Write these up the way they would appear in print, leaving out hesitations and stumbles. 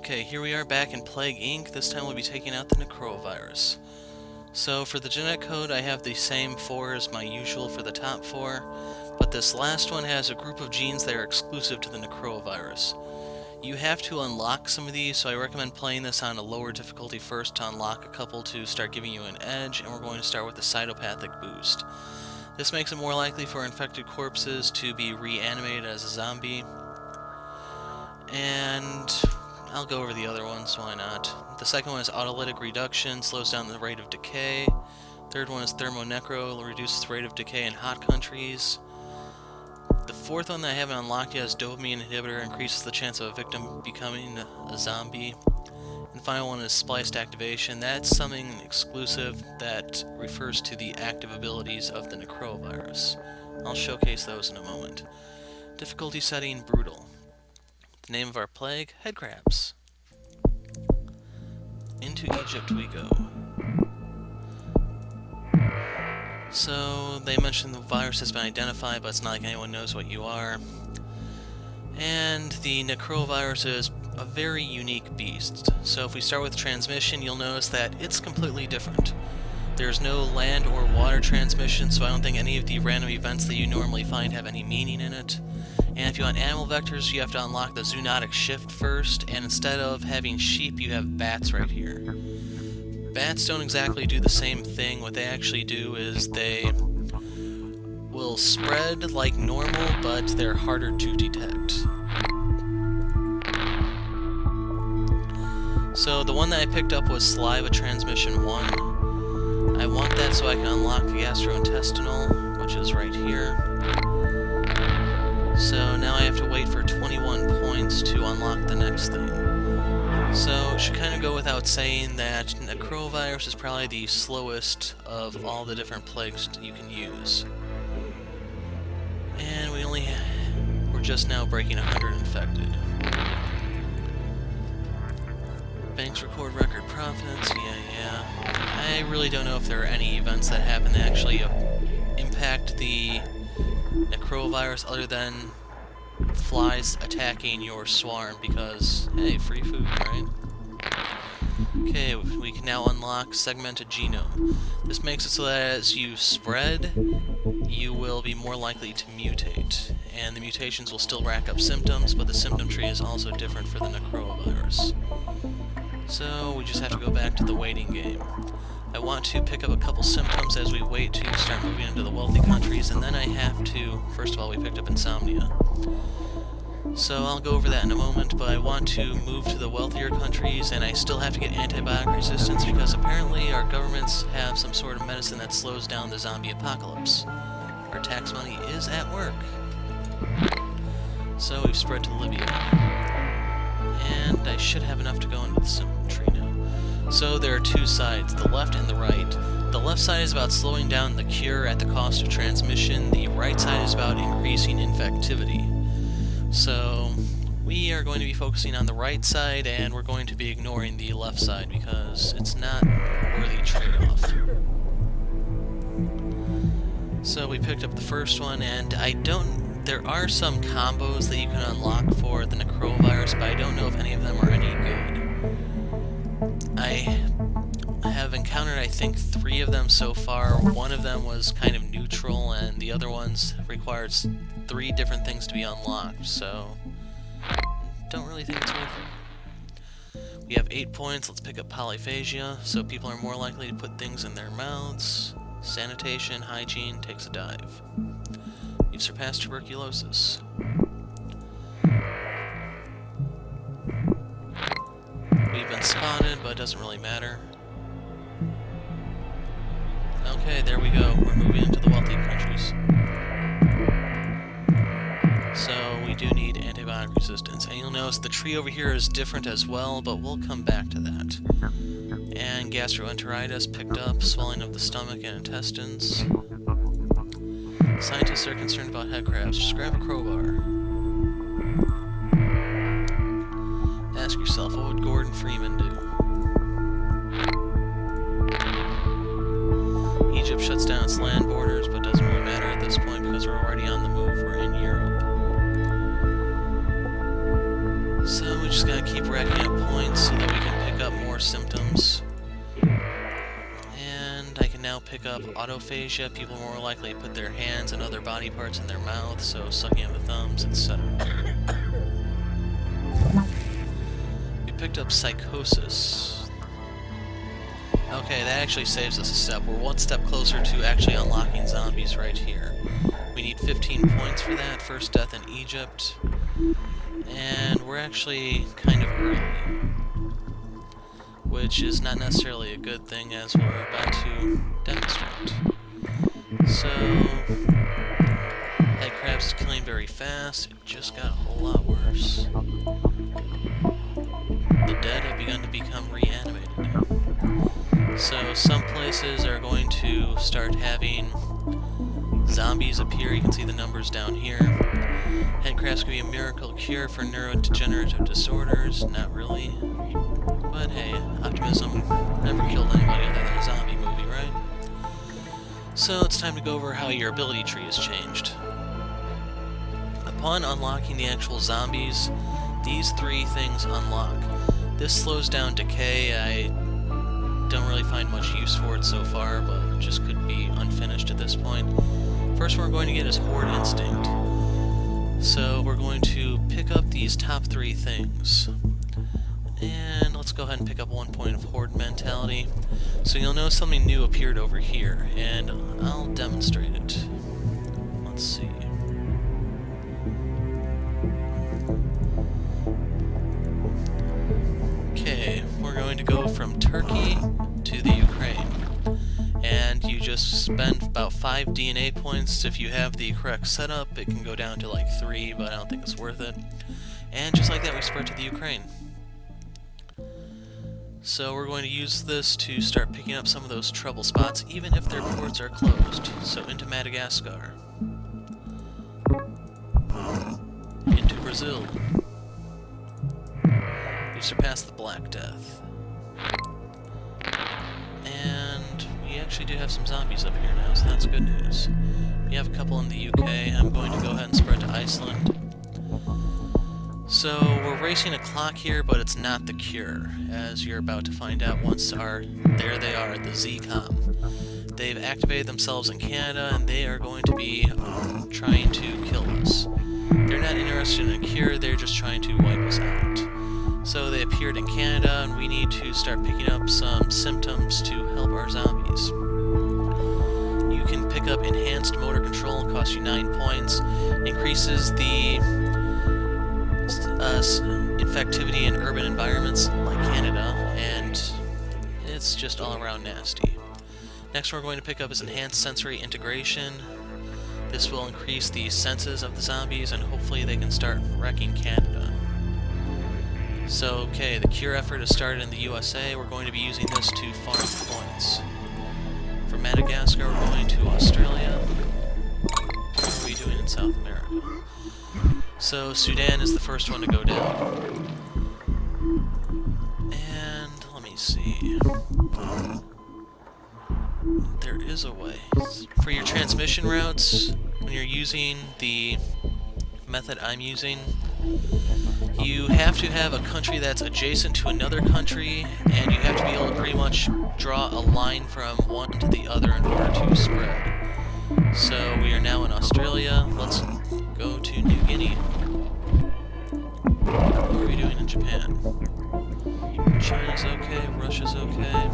Okay, here we are back in Plague Inc. This time we'll be taking out the Necroa Virus. So for the genetic code, I have the same 4 as my usual for the top 4, but this last one has a group of genes that are exclusive to the Necroa Virus. You have to unlock some of these, so I recommend playing this on a lower difficulty first to unlock a couple to start giving you an edge, and we're going to start with the cytopathic boost. This makes it more likely for infected corpses to be reanimated as a zombie, and I'll go over the other ones, why not. The second one is autolytic reduction, slows down the rate of decay. Third one is thermonecro, reduces the rate of decay in hot countries. The fourth one that I haven't unlocked yet is dopamine inhibitor, increases the chance of a victim becoming a zombie. And the final one is spliced activation. That's something exclusive that refers to the active abilities of the Necroa Virus. I'll showcase those in a moment. Difficulty setting, brutal. The name of our plague, head crabs. Into Egypt we go. So, they mentioned the virus has been identified, but it's not like anyone knows what you are. And the Necroa Virus is a very unique beast. So if we start with transmission, you'll notice that it's completely different. There's no land or water transmission, so I don't think any of the random events that you normally find have any meaning in it. And if you want animal vectors, you have to unlock the zoonotic shift first, and instead of having sheep, you have bats right here. Bats don't exactly do the same thing. What they actually do is they will spread like normal, but they're harder to detect. So the one that I picked up was saliva transmission 1. I want that so I can unlock the gastrointestinal, which is right here. So now I have to wait for 21 points to unlock the next thing. So it should kind of go without saying that Necroa Virus is probably the slowest of all the different plagues you can use. And we're just now breaking 100 infected. Banks record record profits, yeah. I really don't know if there are any events that happen that actually impact the Necroa Virus other than flies attacking your swarm because, hey, free food, right? Okay, we can now unlock segmented genome. This makes it so that as you spread, you will be more likely to mutate, and the mutations will still rack up symptoms, but the symptom tree is also different for the Necroa Virus. So we just have to go back to the waiting game. I want to pick up a couple symptoms as we wait to start moving into the wealthy countries, and then I have to, first of all, we picked up insomnia. So I'll go over that in a moment, but I want to move to the wealthier countries, and I still have to get antibiotic resistance because apparently our governments have some sort of medicine that slows down the zombie apocalypse. Our tax money is at work. So we've spread to Libya. And I should have enough to go into the symptom tree now. So there are two sides, the left and the right. The left side is about slowing down the cure at the cost of transmission. The right side is about increasing infectivity. So we are going to be focusing on the right side, and we're going to be ignoring the left side because it's not a worthy trade-off. So we picked up the first one, and there are some combos that you can unlock for the Necroa Virus, but I don't know if any of them are any good. I have encountered, I think, 3 of them so far. One of them was kind of neutral, and the other ones requires 3 different things to be unlocked, so don't really think it's worth it. We have 8 points. Let's pick up polyphagia, so people are more likely to put things in their mouths. Sanitation, hygiene, takes a dive. You've surpassed tuberculosis. We've been spotted, but it doesn't really matter. Okay, there we go. We're moving into the wealthy countries. So we do need antibiotic resistance. And you'll notice the tree over here is different as well, but we'll come back to that. And gastroenteritis picked up, swelling of the stomach and intestines. Scientists are concerned about head crabs. Just grab a crowbar. Ask yourself, what would Gordon Freeman do? Egypt shuts down its land borders, but doesn't really matter at this point because we're already on the move. We're in Europe. So we just gotta keep racking up points. more symptoms. And I can now pick up autophagia. People are more likely to put their hands and other body parts in their mouth, so sucking of the thumbs, etc. We picked up psychosis. Okay, that actually saves us a step. We're one step closer to actually unlocking zombies right here. We need 15 points for that. First death in Egypt. And we're actually kind of early, which is not necessarily a good thing, as we're about to demonstrate. So, head crabs is killing very fast. It just got a whole lot worse. The dead have begun to become reanimated. So some places are going to start having zombies appear. You can see the numbers down here. Head crabs could be a miracle cure for neurodegenerative disorders. Not really. But hey, optimism never killed anybody other than a zombie movie, right? So it's time to go over how your ability tree has changed. Upon unlocking the actual zombies, these three things unlock. This slows down decay. I don't really find much use for it so far, but just could be unfinished at this point. First one we're going to get is Horde Instinct. So we're going to pick up these top three things. And let's go ahead and pick up 1 point of Horde Mentality. So you'll notice something new appeared over here, and I'll demonstrate it. Let's see. Okay, we're going to go from Turkey to the Ukraine. And you just spend about 5 DNA points. If you have the correct setup, it can go down to like 3, but I don't think it's worth it. And just like that, we spread to the Ukraine. So we're going to use this to start picking up some of those trouble spots, even if their ports are closed. So into Madagascar. Into Brazil. We've surpassed the Black Death. And we actually do have some zombies up here now, so that's good news. We have a couple in the UK. I'm going to go ahead and spread to Iceland. So we're racing a clock here, but it's not the cure, as you're about to find out once there they are, the ZCOM. They've activated themselves in Canada, and they are going to be trying to kill us. They're not interested in a cure, they're just trying to wipe us out. So they appeared in Canada, and we need to start picking up some symptoms to help our zombies. You can pick up Enhanced Motor Control, costs you 9 points, increases the infectivity in urban environments like Canada, and it's just all around nasty. Next we're going to pick up is Enhanced Sensory Integration. This will increase the senses of the zombies, and hopefully they can start wrecking Canada. So, okay, the cure effort has started in the USA. We're going to be using this to farm points. For Madagascar, we're going to Australia. What are we doing in South America? So, Sudan is the first one to go down. And, let me see. There is a way. For your transmission routes, when you're using the method I'm using, you have to have a country that's adjacent to another country, and you have to be able to pretty much draw a line from one to the other in order to spread. So we are now in Australia. Let's go to New Guinea. What are we doing in Japan? China's okay, Russia's okay.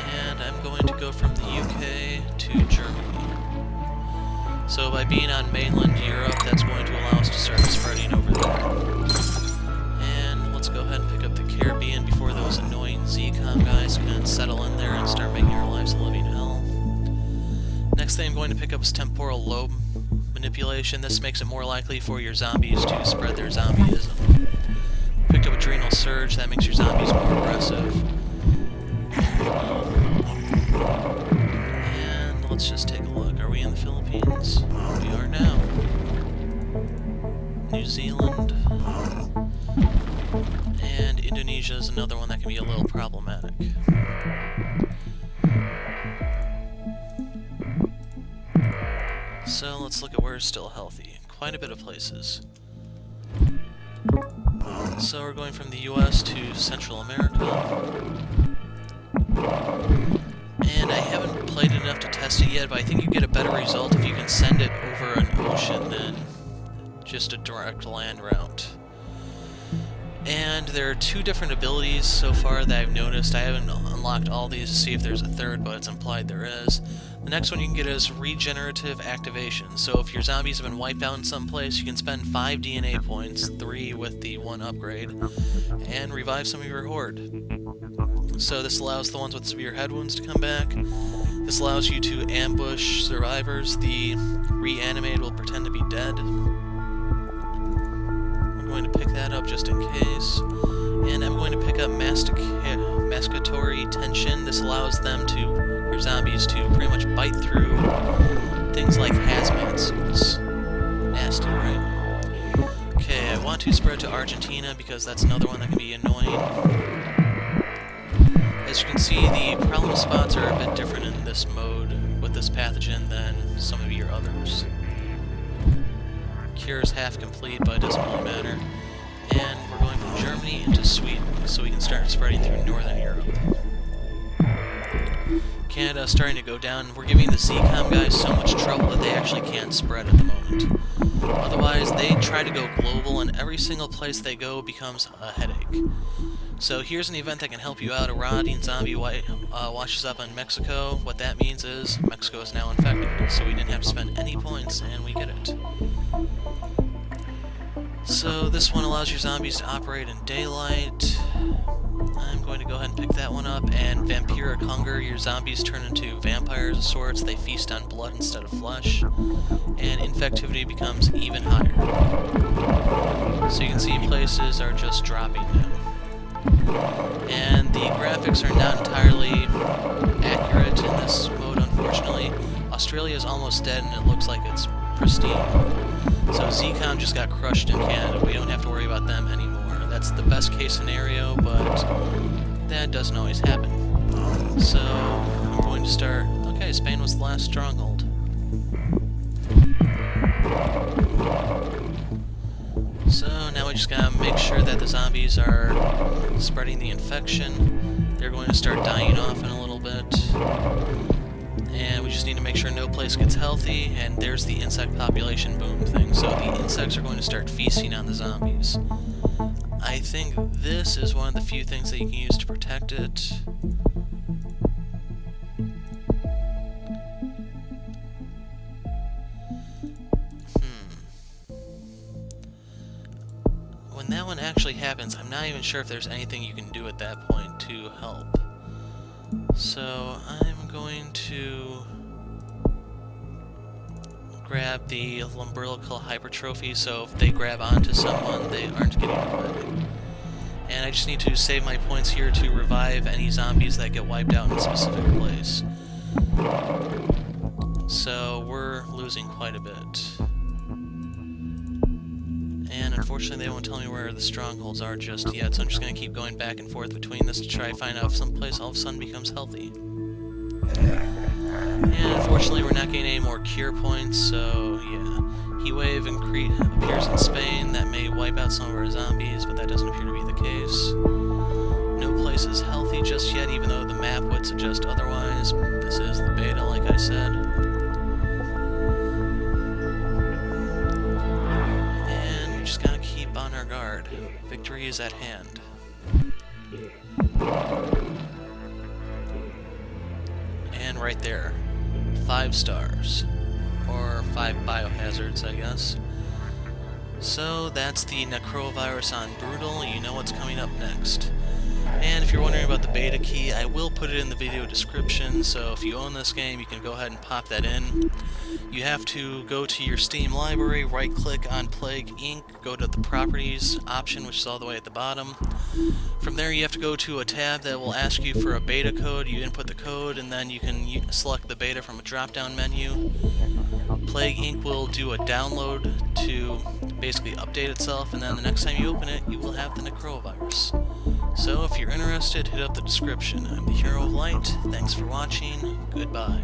And I'm going to go from the UK to Germany. So by being on mainland Europe, that's going to allow us to start spreading over there. And let's go ahead and pick up the Caribbean before those annoying ZCOM guys can settle in there and start making our lives a living hell. Next thing I'm going to pick up is Temporal Lobe Manipulation. This makes it more likely for your zombies to spread their zombieism. Picked up Adrenal Surge. That makes your zombies more aggressive. And let's just take a look. Are we in the Philippines? We are now. New Zealand. And Indonesia is another one that can be a little problematic. So let's look at where it's still healthy. quite a bit of places. So we're going from the US to Central America. And I haven't played it enough to test it yet, but I think you get a better result if you can send it over an ocean than just a direct land route. And there are 2 different abilities so far that I've noticed. I haven't unlocked all these to see if there's a third, but it's implied there is. The next one you can get is regenerative activation. So if your zombies have been wiped out in some place, you can spend 5 DNA points, 3 with the 1 upgrade, and revive some of your horde. So this allows the ones with severe head wounds to come back. This allows you to ambush survivors. The reanimated will pretend to be dead. I'm going to pick that up just in case. And I'm going to pick up masticatory tension. This allows your zombies to pretty much bite through things like hazmat suits. Nasty, right? Okay, I want to spread to Argentina because that's another one that can be annoying. As you can see, the problem spots are a bit different in this mode with this pathogen than some of your others. Cure is half complete, but it doesn't really matter. And we're going from Germany into Sweden, so we can start spreading through Northern Europe. Canada's starting to go down. We're giving the CCOM guys so much trouble that they actually can't spread at the moment. Otherwise, they try to go global, and every single place they go becomes a headache. So here's an event that can help you out. A rotting zombie washes up on Mexico. What that means is Mexico is now infected, so we didn't have to spend any points, and we get it. So this one allows your zombies to operate in daylight. I'm going to go ahead and pick that one up. And vampiric hunger, your zombies turn into vampires of sorts. They feast on blood instead of flesh. And infectivity becomes even higher. So you can see places are just dropping now. And the graphics are not entirely accurate in this mode, unfortunately. Australia is almost dead and it looks like it's pristine. So ZCOM just got crushed in Canada. We don't have to worry about them anymore. That's the best case scenario, but that doesn't always happen. So I'm going to start... Okay, Spain was the last stronghold. So now we just gotta make sure that the zombies are spreading the infection. They're going to start dying off in a little bit. And we just need to make sure no place gets healthy, and there's the insect population boom thing. So the insects are going to start feasting on the zombies. I think this is one of the few things that you can use to protect it. When that one actually happens, I'm not even sure if there's anything you can do at that point to help. So I'm going to grab the lumbrical hypertrophy, so if they grab onto someone, they aren't getting away. And I just need to save my points here to revive any zombies that get wiped out in a specific place. So we're losing quite a bit. And unfortunately they won't tell me where the strongholds are just yet, so I'm just going to keep going back and forth between this to try to find out if someplace all of a sudden becomes healthy. And unfortunately we're not getting any more cure points, so yeah. Heatwave appears in Spain. That may wipe out some of our zombies, but that doesn't appear to be the case. No place is healthy just yet, even though the map would suggest otherwise. This is the beta, like I said. And we just gotta keep on our guard. Victory is at hand. And right there, 5 stars. Or 5 biohazards, I guess. So that's the Necroa Virus on Brutal. You know what's coming up next. And if you're wondering about the beta key, I will put it in the video description, so if you own this game, you can go ahead and pop that in. You have to go to your Steam library, right-click on Plague Inc., go to the Properties option, which is all the way at the bottom. From there, you have to go to a tab that will ask you for a beta code. You input the code, and then you can select the beta from a drop-down menu. Plague Inc. will do a download to basically update itself, and then the next time you open it, you will have the Necroa Virus. So if you're interested, hit up the description. I'm the Hero of Light. Thanks for watching. Goodbye.